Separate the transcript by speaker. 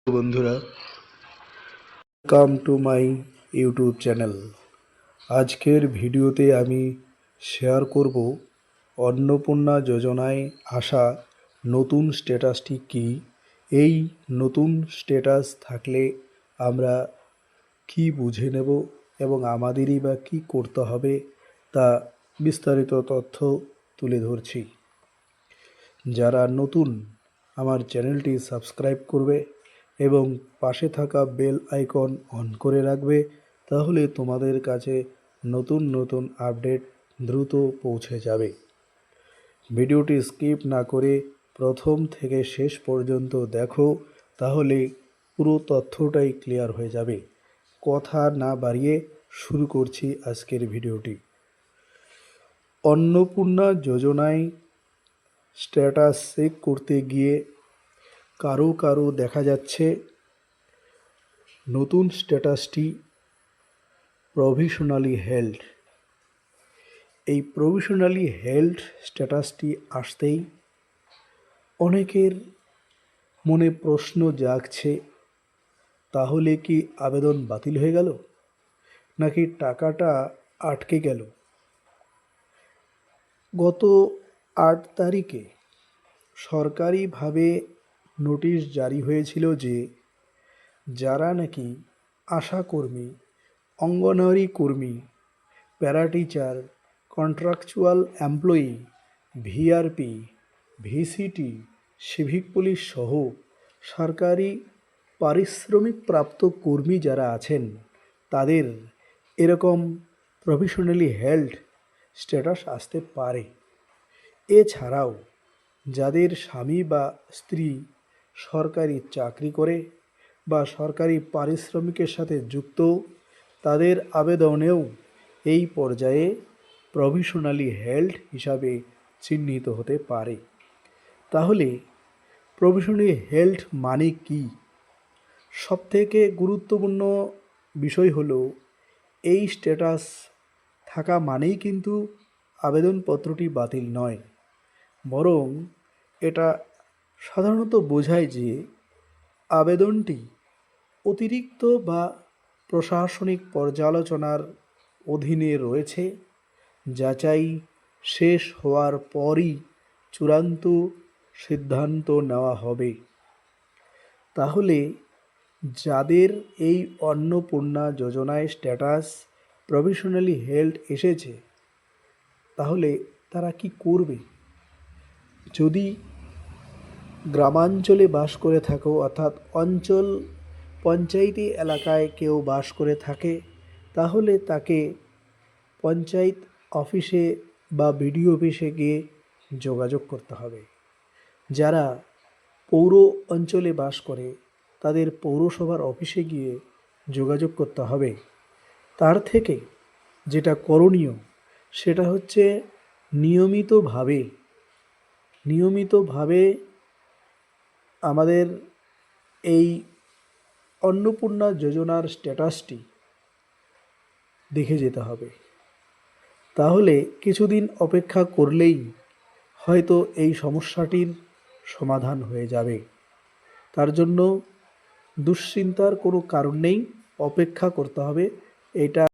Speaker 1: বন্ধুরা, welcome to my YouTube channel. আজকের ভিডিওতে আমি শেয়ার করব অন্নপূর্ণা যোজনায় আসা নতুন স্ট্যাটাসটি কী, এই নতুন স্ট্যাটাস থাকলে আমরা কি বুঝে নেব এবং আমাদেরই বা কী করতে হবে তা বিস্তারিত তথ্য তুলে ধরছি। যারা নতুন আমার চ্যানেলটি সাবস্ক্রাইব করবে এবং পাশে থাকা বেল আইকন অন করে রাখবে, তাহলে তোমাদের কাছে নতুন নতুন আপডেট দ্রুত পৌঁছে যাবে। ভিডিওটি স্কিপ না করে প্রথম থেকে শেষ পর্যন্ত দেখো, তাহলে পুরো তথ্যটাই ক্লিয়ার হয়ে যাবে। কথা না বাড়িয়ে শুরু করছি আজকের ভিডিওটি। অন্নপূর্ণা যোজনায় স্ট্যাটাস চেক করতে গিয়ে কারো কারো দেখা যাচ্ছে নতুন স্ট্যাটাসটি প্রভিশনালি হেল্ড। এই প্রভিশনালি হেল্ড স্ট্যাটাসটি আসতেই অনেকের মনে প্রশ্ন জাগছে, তাহলে কি আবেদন বাতিল হয়ে গেল, নাকি টাকাটা আটকে গেল? গত 8 তারিখে সরকারিভাবে নোটিশ জারি হয়েছিল যে যারা নাকি আশাকর্মী, অঙ্গনওয়াড়ি কর্মী, para teacher, contractual employee, VRP, ভিসিটি, civic police সহ সরকারি পারিশ্রমিকপ্রাপ্ত কর্মী যারা আছেন, তাদের এরকম প্রভিশনালি হেল্ড স্ট্যাটাস আসতে পারে। এছাড়াও যাদের স্বামী বা স্ত্রী সরকারি চাকরি করে বা সরকারি পারিশ্রমিকের সাথে যুক্ত, তাদের আবেদনেও এই পর্যায়ে প্রভিশনালি হেল্ড হিসাবে চিহ্নিত হতে পারে। তাহলে প্রভিশনালি হেল্ড মানে কি? সবথেকে গুরুত্বপূর্ণ বিষয় হলো, এই স্ট্যাটাস থাকা মানেই কিন্তু আবেদনপত্রটি বাতিল নয়, বরং এটা সাধারণত বোঝায় যে আবেদনটি অতিরিক্ত বা প্রশাসনিক পর্যালোচনার অধীনে রয়েছে। যাচাই শেষ হওয়ার পরই চূড়ান্ত সিদ্ধান্ত নেওয়া হবে। তাহলে যাদের এই অন্নপূর্ণা যোজনায় স্ট্যাটাস প্রভিশনালি হেল্ড এসেছে, তাহলে তারা কি করবে? যদি গ্রামাঞ্চলে বাস করে থাকো, অর্থাৎ অঞ্চল পঞ্চায়েতি এলাকায় কেউ বাস করে থাকে, তাহলে তাকে পঞ্চায়েত অফিসে বা বিডিও অফিসে গিয়ে যোগাযোগ করতে হবে। যারা পৌর অঞ্চলে বাস করে, তাদের পৌরসভার অফিসে গিয়ে যোগাযোগ করতে হবে। তার থেকে যেটা করণীয় সেটা হচ্ছে নিয়মিতভাবে আমাদের এই অন্নপূর্ণা যোজনার স্ট্যাটাসটি দেখে যেতে হবে। তাহলে কিছুদিন অপেক্ষা করলেই হয়তো এই সমস্যাটির সমাধান হয়ে যাবে। তার জন্য দুশ্চিন্তার কোনো কারণ নেই, অপেক্ষা করতে হবে। এটা